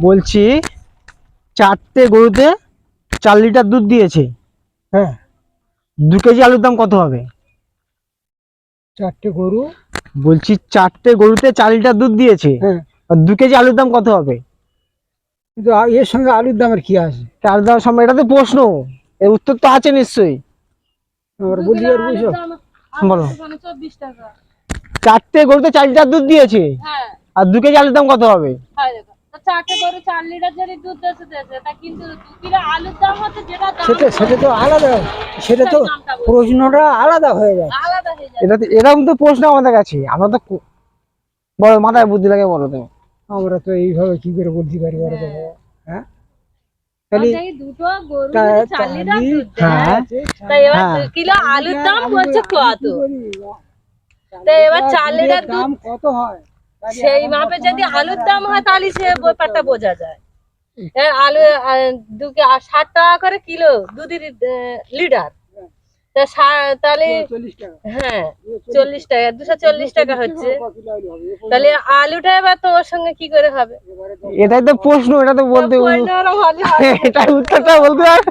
বলছি 4টে গরুতে 4 লিটার দুধ দিয়েছে। হ্যাঁ 2 কেজি আলুর দাম কত হবে? 4টে গরু। বলছি 4টে গরুতে 4 লিটার দুধ দিয়েছে, হ্যাঁ আর 2 কেজি আলুর দাম কত হবে? কিন্তু এর সঙ্গে আলুর দামের কি আছে? আলুর দাম সম্মান, এটা তো প্রশ্ন, এর উত্তর তো আছে নিশ্চয়ই। আমরা বলতে পারবো এসব? বলো। 24 টাকা। 4টে গরুতে 4 লিটার দুধ দিয়েছে, হ্যাঁ আর 2 কেজি আলুর দাম কত হবে? হয় দেখো, তো 4টে গরু 4 লিটার যদি দুধ দিয়েছে তা কিন্তু 2 কিলো আলুর দাম হচ্ছে যেটা দাম সেটা তো আলাদা, সেটা তো প্রশ্নটা আলাদা হয়ে যায়। আলাদা হয়ে যায়। এটা তো এরকম তো প্রশ্ন আমাদের কাছে, আমরা তো বড় মাথায় বুদ্ধি লাগে, বলো তুমি। আমরা তো এইভাবে কি করে বলতে পারি বলো তো? হ্যাঁ তাহলে এই দুটো গরু যদি 4 লিটার দুধ হ্যাঁ দেয় তাই এবার হ্যাঁ 2 কিলো আলুর দাম হচ্ছে কত? তো এবার 4 লিটার দুধ দাম কত হয় সেই মাপে যদি আলুর দাম হয় তাহলে সে ব্যাপারটা বোঝা যায়। এবার আলু 60 টাকা করে কিলো দুধের লিটার, তা তাহলে 40 টাকা। হ্যাঁ 40 টাকা 240 টাকা হচ্ছে, তাহলে আলুটা এবার তো ওর সঙ্গে কি করে হবে? এটাই তো প্রশ্ন, এটা তো বলতে পয়লা ওরা ভালো হয়। এটাই উত্তরটা বলতে হবে।